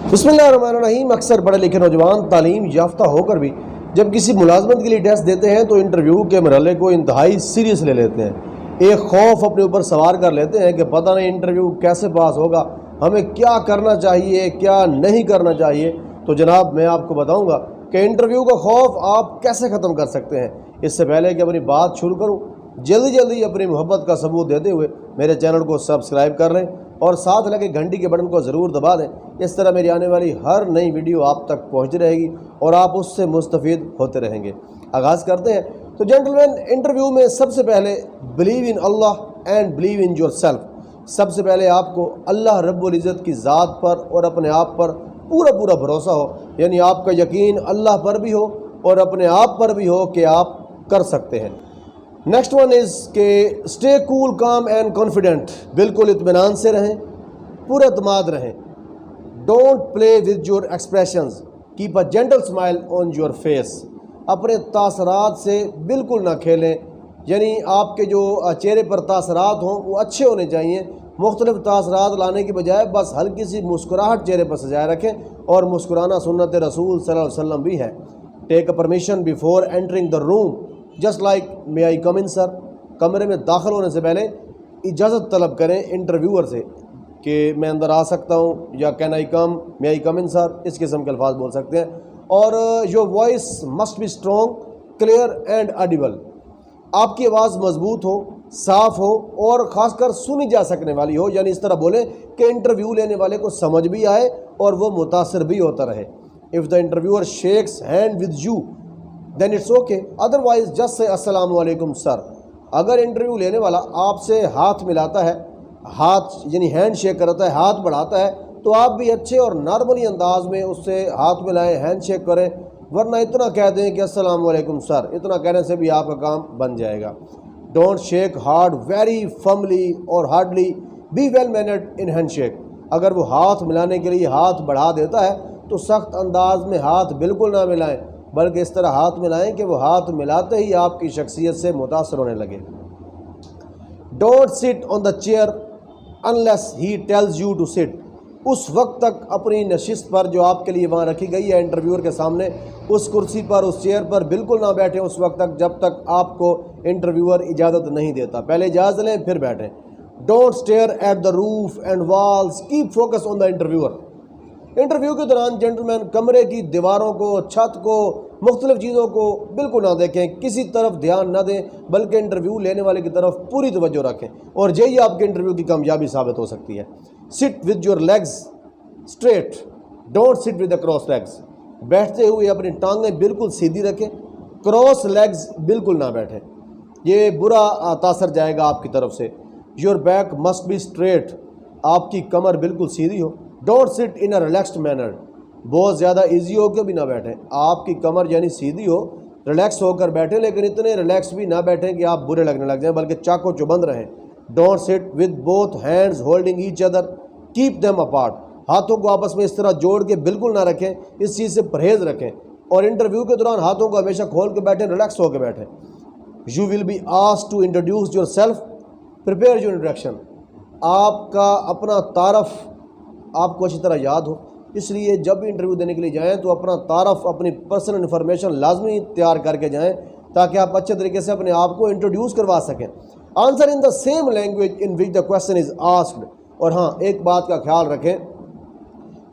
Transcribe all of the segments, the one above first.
बिस्मिल्लाहिर्रहमानिर्रहीम। अक्सर पढ़े लिखे नौजवान तालीम याफ्ता होकर भी जब किसी मुलाजमत के लिए टेस्ट देते हैं तो इंटरव्यू के मरहले को इंतहाई सीरियस ले लेते हैं। एक खौफ अपने ऊपर सवार कर लेते हैं कि पता नहीं इंटरव्यू कैसे पास होगा, हमें क्या करना चाहिए क्या नहीं करना चाहिए। तो जनाब मैं आपको बताऊंगा कि इंटरव्यू का खौफ आप कैसे ख़त्म कर सकते हैं। इससे पहले कि अपनी बात शुरू करूँ, जल्दी अपनी मोहब्बत का सबूत देते हुए मेरे चैनल को सब्सक्राइब कर लें और साथ लगे घंटी के बटन को ज़रूर दबा दें। इस तरह मेरी आने वाली हर नई वीडियो आप तक पहुंचती रहेगी और आप उससे मुस्तफ़ीद होते रहेंगे। आगाज़ करते हैं। तो जेंटलमैन, इंटरव्यू में सबसे पहले believe in Allah and believe in yourself. सबसे पहले आपको अल्लाह रब्बुल इज़्ज़त की ज़ात पर और अपने आप पर पूरा भरोसा हो, यानी आपका यकीन अल्लाह पर भी हो और अपने आप पर भी हो कि आप कर सकते हैं। नेक्स्ट वन इज़ के स्टे कूल काम एंड कॉन्फिडेंट। बिल्कुल इत्मीनान से रहें, पूरे एतमाद रहें। Don't play with your expressions, keep a gentle smile on your face. अपने तासरात से बिल्कुल ना खेलें, यानी आपके जो चेहरे पर तासरात हों वो अच्छे होने चाहिए। मुख्तलिफ तासरात लाने की बजाय बस हल्की सी मुस्कुराहट चेहरे पर सजाए रखें और मुस्कुराना सुन्नत रसूल सल्लल्लाहु अलैहि वसल्लम भी है। Take a permission before entering the room, just like may I come in sir. कमरे में दाखिल होने से पहले इजाज़त तलब करें इंटरव्यूअर से कि मैं अंदर आ सकता हूँ, या can I come, may I come in sir, इस किस्म के अल्फाज बोल सकते हैं। और your voice must be strong, clear and Audible. आपकी आवाज़ मजबूत हो, साफ़ हो और ख़ासकर सुनी जा सकने वाली हो, यानी इस तरह बोलें कि इंटरव्यू लेने वाले को समझ भी आए और वो मुतासर भी होता रहे। If the interviewer shakes hand with you then it's okay, otherwise just say अस्सलाम वालेकुम सर। अगर इंटरव्यू लेने वाला आपसे हाथ मिलाता है, हाथ यानी हैंड शेक करता है, हाथ बढ़ाता है, तो आप भी अच्छे और नॉर्मली अंदाज में उससे हाथ मिलाएं, हैंड शेक करें, वरना इतना कह दें कि अस्सलाम वालेकुम सर। इतना कहने से भी आपका काम बन जाएगा। Don't shake hard very firmly और hardly, be well mannered in hand shake. अगर वो हाथ मिलाने के लिए हाथ बढ़ा देता है तो सख्त अंदाज में हाथ बिल्कुल ना मिलाएं, बल्कि इस तरह हाथ मिलाएं कि वो हाथ मिलाते ही आपकी शख्सियत से मुतासर होने लगे। Don't sit on the chair unless he tells you to sit. उस वक्त तक अपनी नशिस्त पर जो आपके लिए वहाँ रखी गई है इंटरव्यूअर के सामने, उस कुर्सी पर, उस चेयर पर बिल्कुल ना बैठें उस वक्त तक जब तक आपको इंटरव्यूअर इजाज़त नहीं देता। पहले इजाज़त लें फिर बैठें। Don't stare at the roof and walls, keep focus on the interviewer. Interview के दौरान जेंटलमैन कमरे की दीवारों को, छत को, मुख्तलिफ चीज़ों को बिल्कुल ना देखें, किसी तरफ ध्यान ना दें, बल्कि इंटरव्यू लेने वाले की तरफ पूरी तवज्जो रखें और यही आपके इंटरव्यू की कामयाबी साबित हो सकती है। Sit with your legs straight, don't sit with the cross legs. बैठते हुए अपनी टांगें बिल्कुल सीधी रखें, क्रॉस लेग्स बिल्कुल ना बैठें, ये बुरा तासर जाएगा आपकी तरफ से। Your back must be straight, आपकी कमर बिल्कुल सीधी हो। Don't sit in a relaxed manner, बहुत ज़्यादा इजी होकर भी ना बैठें, आपकी कमर यानी सीधी हो, रिलैक्स होकर बैठें, लेकिन इतने रिलैक्स भी ना बैठें कि आप बुरे लगने लग जाएं, बल्कि चाको चुबंद रहें। Don't sit with both hands holding each other, keep them apart. हाथों को आपस में इस तरह जोड़ के बिल्कुल ना रखें, इस चीज़ से परहेज़ रखें और इंटरव्यू के दौरान हाथों को हमेशा खोल के बैठें, रिलैक्स होकर बैठें। You will be asked to introduce yourself, prepare your introduction. आपका अपना तारफ़ आपको अच्छी तरह याद हो, इसलिए जब भी इंटरव्यू देने के लिए जाएं तो अपना तारफ़, अपनी पर्सनल इन्फॉर्मेशन लाजमी तैयार करके जाएं ताकि आप अच्छे तरीके से अपने आप को इंट्रोड्यूस करवा सकें। Answer in the same language in which the question is asked. और हाँ, एक बात का ख्याल रखें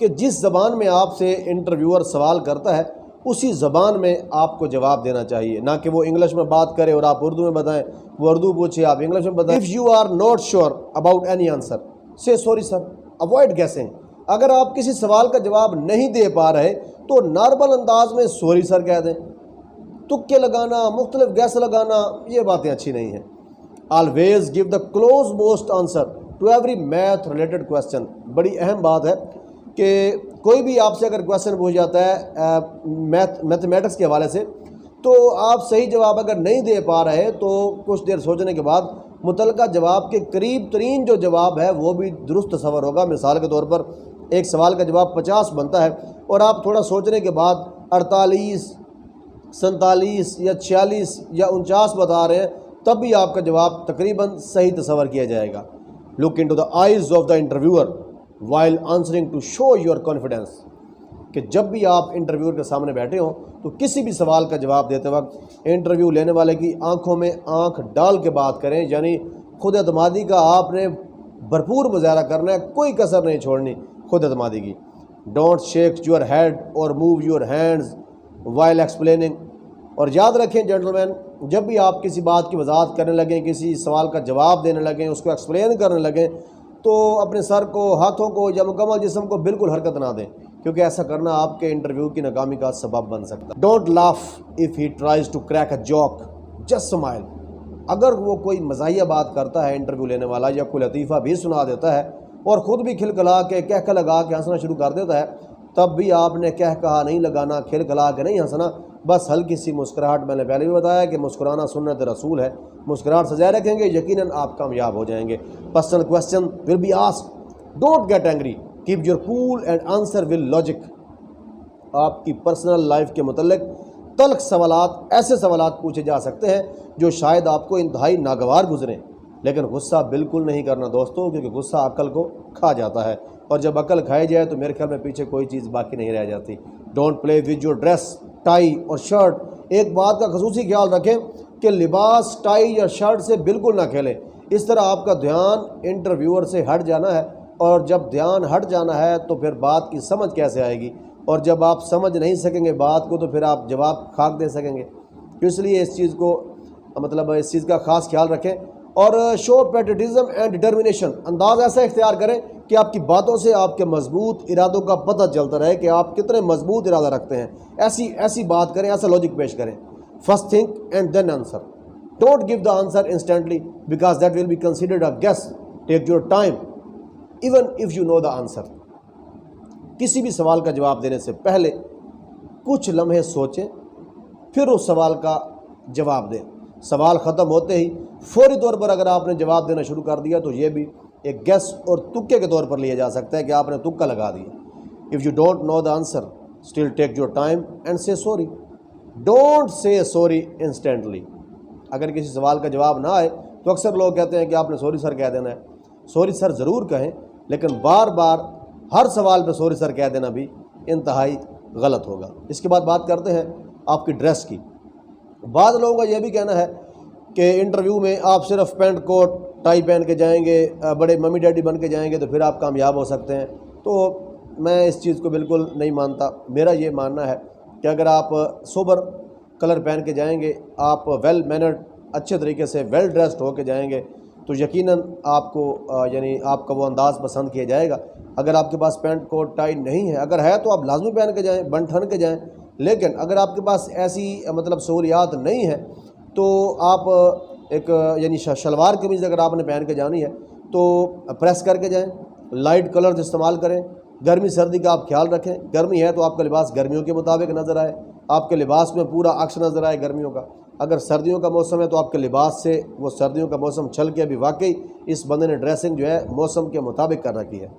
कि जिस ज़बान में आपसे इंटरव्यूअर सवाल करता है उसी ज़बान में आपको जवाब देना चाहिए, ना कि वो इंग्लिश में बात करे और आप उर्दू में बताएं, वो उर्दू पूछे आप इंग्लिश में बताएं। If you are not sure about any answer say sorry sir, avoid guessing. अगर आप किसी सवाल का जवाब नहीं दे पा रहे तो नॉर्मल अंदाज में सॉरी सर कह दें। तुक्के लगाना, मुख्तलिफ गैस लगाना, ये बातें अच्छी नहीं हैं। Always give the close most answer to every math related question. बड़ी अहम बात है कि कोई भी आपसे अगर क्वेश्चन पूछ जाता है मैथमेटिक्स के हवाले से, तो आप सही जवाब अगर नहीं दे पा रहे तो कुछ देर सोचने के बाद मुतलका जवाब के करीब तरीन जो जवाब है वो भी दुरुस्त तस्वर होगा। मिसाल के तौर पर एक सवाल का जवाब 50 बनता है और आप थोड़ा सोचने के बाद 48, 47 या 46 या 49 बता रहे हैं, तब भी आपका जवाब तकरीबन सही तस्वर किया जाएगा। Look into the eyes of the interviewer, while answering to show your confidence, कि जब भी आप इंटरव्यूअर के सामने बैठे हों तो किसी भी सवाल का जवाब देते वक्त इंटरव्यू लेने वाले की आंखों में आंख डाल के बात करें, यानी खुद एतमादी का आपने भरपूर मुजाहरा करना है, कोई कसर नहीं छोड़नी खुद एतमादी की। डोंट शेक योर हेड और move your hands while explaining. और याद रखें जेंटलमैन, जब भी आप किसी बात की वजाहत करने लगें, किसी सवाल का जवाब देने लगें, उसको एक्सप्लेन करने लगें, तो अपने सर को, हाथों को या मुकम्मल जिस्म को बिल्कुल हरकत ना दें, क्योंकि ऐसा करना आपके इंटरव्यू की नाकामी का सबब बन सकता है। Don't laugh if he tries to crack a joke, just smile. अगर वो कोई मज़ाहिया बात करता है इंटरव्यू लेने वाला, या कोई लतीफ़ा भी सुना देता है और ख़ुद भी खिलखिला के कहका लगा के हंसना शुरू कर देता है, तब भी आपने कह कहा नहीं लगाना, खिलखिला के नहीं हंसना, बस हल्की सी मुस्कुराहट। मैंने पहले भी बताया कि मुस्कुराना सुन्नत रसूल है, मुस्कुराहट सजाए रखेंगे, यकीनन आप कामयाब हो जाएंगे। Personal question will be asked, don't get angry, keep your cool and answer will logic. आपकी पर्सनल लाइफ के मुतल्लिक तल्ख सवालात, ऐसे सवालात पूछे जा सकते हैं जो शायद आपको इंतहाई नागवार गुजरें, लेकिन गुस्सा बिल्कुल नहीं करना दोस्तों, क्योंकि गुस्सा अक्ल को खा जाता है, और जब अक्ल खाई जाए तो मेरे ख्याल में पीछे कोई चीज़ बाकी नहीं रह जाती। Don't play with your dress, tie और शर्ट। एक बात का खसूसी ख्याल रखें कि लिबास, टाई या शर्ट से बिल्कुल ना खेलें। इस तरह आपका ध्यान इंटरव्यूअर से हट जाना है, और जब ध्यान हट जाना है तो फिर बात की समझ कैसे आएगी, और जब आप समझ नहीं सकेंगे बात को तो फिर आप जवाब खाक दे सकेंगे। तो इसलिए इस चीज़ को इस चीज़ का ख़ास ख्याल रखें। और शो पैट्रियटिज्म एंड डिटर्मिनेशन, अंदाज़ ऐसा इख्तियार करें कि आपकी बातों से आपके मजबूत इरादों का पता चलता रहे कि आप कितने मजबूत इरादा रखते हैं। ऐसी बात करें, ऐसा लॉजिक पेश करें। First think and then answer, don't give the answer instantly because that will be considered a guess. Take your time even if you know the answer. किसी भी सवाल का जवाब देने से पहले कुछ लम्हे सोचें, फिर उस सवाल का जवाब दें। सवाल ख़त्म होते ही फौरी तौर पर अगर आपने जवाब देना शुरू कर दिया तो ये भी एक गेस और तुक्के के तौर पर लिया जा सकता है कि आपने तुक्का लगा दिया। If you don't know the answer still take your time and say sorry. Don't say sorry instantly. अगर किसी सवाल का जवाब ना आए तो अक्सर लोग कहते हैं कि आपने सॉरी सर कह देना है। सॉरी सर ज़रूर कहें, लेकिन बार बार हर सवाल पे सॉरी सर कह देना भी इंतहाई गलत होगा। इसके बाद बात करते हैं आपकी ड्रेस की। बाद लोगों का यह भी कहना है कि इंटरव्यू में आप सिर्फ पैंट कोट टाई पहन के जाएंगे, बड़े मम्मी डैडी बन के जाएंगे तो फिर आप कामयाब हो सकते हैं। तो मैं इस चीज़ को बिल्कुल नहीं मानता। मेरा ये मानना है कि अगर आप सोबर कलर पहन के जाएंगे, आप वेल मैनर्ड, अच्छे तरीके से वेल ड्रेस्ड होके जाएंगे, तो यकीनन आपको यानी आपका वो अंदाज़ पसंद किया जाएगा। अगर आपके पास पैंट कोट टाई नहीं है, अगर है तो आप लाजमी पहन के जाएँ, बन ठन के जाएँ। लेकिन अगर आपके पास ऐसी सहूलियात नहीं है तो आप एक यानी शलवार कमीज़ अगर आपने पहन के जानी है तो प्रेस करके जाएं, लाइट कलर्स इस्तेमाल करें। गर्मी सर्दी का आप ख्याल रखें। गर्मी है तो आपका लिबास गर्मियों के मुताबिक नज़र आए, आपके लिबास में पूरा अक्स नज़र आए गर्मियों का। अगर सर्दियों का मौसम है तो आपके लिबास से वो सर्दियों का मौसम छल के अभी वाकई इस बंदे ने ड्रेसिंग जो है मौसम के मुताबिक कर रखी है।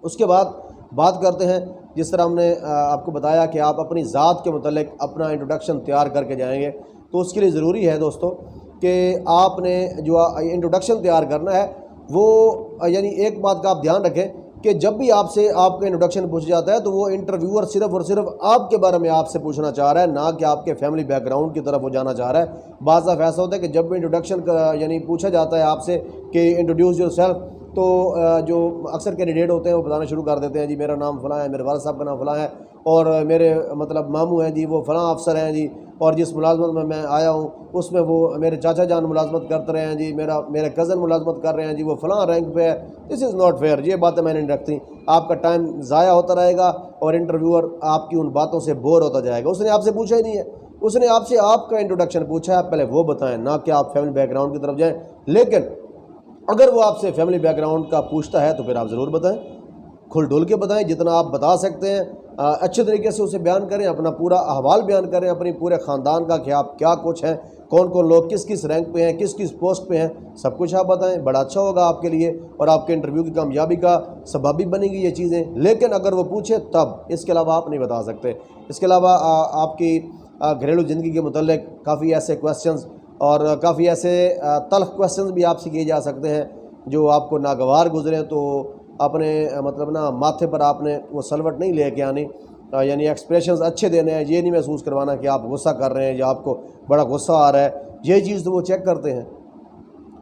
उसके बाद बात करते हैं, जिस तरह हमने आपको बताया कि आप अपनी ज़ात के मुतल्लिक अपना इंट्रोडक्शन तैयार करके जाएंगे, तो उसके लिए ज़रूरी है दोस्तों कि आपने जो इंट्रोडक्शन तैयार करना है वो यानी एक बात का आप ध्यान रखें कि जब भी आपसे आपका इंट्रोडक्शन पूछा जाता है तो वो इंटरव्यूअर सिर्फ और सिर्फ आपके बारे में आपसे पूछना चाह रहा है, ना कि आपके फैमिली बैकग्राउंड की तरफ वो जाना चाह रहा है। बाज़ दफ़ा ऐसा होता है कि जब भी इंट्रोडक्शन यानी पूछा जाता है आपसे कि इंट्रोड्यूस योरसेल्फ, तो जो अक्सर कैंडिडेट होते हैं वो बताना शुरू कर देते हैं, जी मेरा नाम फ़लाँ है, मेरे वालिद साहब का नाम फ़लाँ है, और मेरे मामू हैं जी, वो फ़लाँ अफसर हैं जी, और जिस मुलाजमत में मैं आया हूँ उसमें वो मेरे चाचा जान मुलाजमत करते रहे हैं जी, मेरे कज़न मुलाजमत कर रहे हैं जी, वो फ़लाँ रैंक पे है। This is not fair. ये बातें मैंने नहीं रखती। आपका टाइम ज़ाया होता रहेगा और इंटरव्यूअर आपकी उन बातों से बोर होता जाएगा। उसने आपसे पूछा ही नहीं है, उसने आपसे आपका इंट्रोडक्शन पूछा है, आप पहले वो बताएं, ना कि आप फैमिली बैकग्राउंड की तरफ जाएँ। लेकिन अगर वो आपसे फैमिली बैकग्राउंड का पूछता है तो फिर आप ज़रूर बताएं, खुल डुल के बताएं, जितना आप बता सकते हैं अच्छे तरीके से उसे बयान करें, अपना पूरा अहवाल बयान करें, अपनी पूरे ख़ानदान का कि आप क्या कुछ हैं, कौन कौन लोग किस किस रैंक पे हैं, किस किस पोस्ट पे हैं, सब कुछ आप बताएं। बड़ा अच्छा होगा आपके लिए और आपके इंटरव्यू की कामयाबी का सबब भी बनेगी ये चीज़ें। लेकिन अगर वो पूछे तब, इसके अलावा आप नहीं बता सकते। इसके अलावा आपकी घरेलू ज़िंदगी के मुतल्लिक काफ़ी ऐसे क्वेश्चंस और काफ़ी ऐसे तल्ख क्वेश्चंस भी आपसे किए जा सकते हैं जो आपको नागवार गुजरें, तो अपने मतलब ना माथे पर आपने वो सलवट नहीं लेके आनी, यानी एक्सप्रेशंस अच्छे देने हैं, ये नहीं महसूस करवाना कि आप गुस्सा कर रहे हैं या आपको बड़ा गुस्सा आ रहा है, ये चीज़ तो वो चेक करते हैं।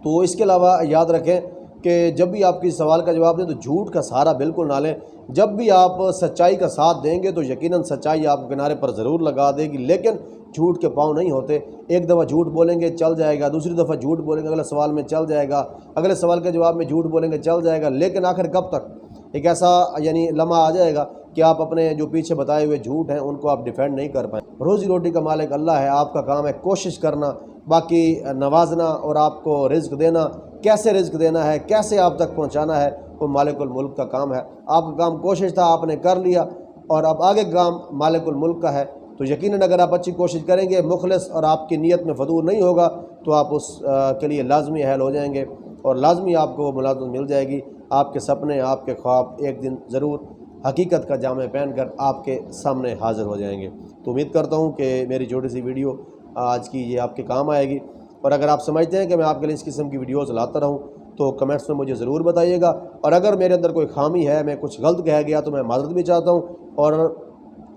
तो इसके अलावा याद रखें कि जब भी आप किसी सवाल का जवाब दें तो झूठ का सहारा बिल्कुल ना लें। जब भी आप सच्चाई का साथ देंगे तो यकीनन सच्चाई आपको किनारे पर ज़रूर लगा देगी, लेकिन झूठ के पाँव नहीं होते। एक दफ़ा झूठ बोलेंगे चल जाएगा, दूसरी दफ़ा झूठ बोलेंगे अगले सवाल में चल जाएगा, अगले सवाल के जवाब में झूठ बोलेंगे चल जाएगा, लेकिन आखिर कब तक? एक ऐसा यानी लम्हा आ जाएगा कि आप अपने जो पीछे बताए हुए झूठ हैं उनको आप डिफेंड नहीं कर पाए। रोज़ी रोटी का मालिक अल्लाह है, आपका काम है कोशिश करना, बाकी नवाजना और आपको रिज़्क देना, कैसे रिज़्क देना है, कैसे आप तक पहुंचाना है, वो मालिकुल मुल्क का काम है। आपका काम कोशिश था, आपने कर लिया, और अब आगे काम मालिकुल मुल्क का है। तो यकीनन अगर आप अच्छी कोशिश करेंगे, मुखलिस और आपकी नीयत में फतूर नहीं होगा, तो आप उस के लिए लाजमी अहल हो जाएंगे और लाजमी आपको वो मुलाज़मत मिल जाएगी। आपके सपने, आपके ख्वाब एक दिन ज़रूर हकीकत का जामे पहनकर आपके सामने हाज़िर हो जाएंगे। तो उम्मीद करता हूँ कि मेरी छोटी सी वीडियो आज की ये आपके काम आएगी, और अगर आप समझते हैं कि मैं आपके लिए इस किस्म की वीडियोज़ लाता रहूँ तो कमेंट्स में मुझे ज़रूर बताइएगा। और अगर मेरे अंदर कोई खामी है, मैं कुछ गलत कह गया, तो मैं माज़रत भी चाहता हूँ, और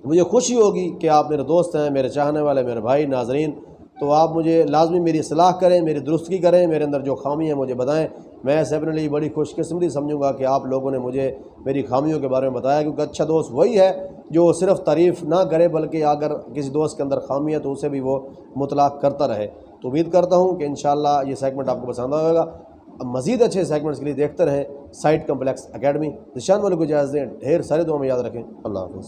मुझे खुशी होगी कि आप मेरे दोस्त हैं, मेरे चाहने वाले, मेरे भाई नाजरीन। तो आप मुझे लाजमी मेरी सलाह करें, मेरी दुरुस्तगी करें, मेरे अंदर जो खामी है मुझे बताएं। मैं इसे अपने लिए बड़ी खुशकिस्मती समझूंगा कि आप लोगों ने मुझे मेरी खामियों के बारे में बताया, क्योंकि अच्छा दोस्त वही है जो सिर्फ़ तारीफ़ ना करे, बल्कि अगर किसी दोस्त के अंदर खामी है तो उसे भी वो मुतला करता रहे। तो उम्मीद करता हूँ कि इंशाअल्लाह ये सेगमेंट आपको पसंद आएगा। मज़ीद अच्छे सेगमेंट्स के लिए देखते रहें साइड कम्प्लेक्स एकेडमी। निशान वाले को इजाज़त दें, ढेर सारे दुआ में याद रखें। अल्लाह हाफ़िज़।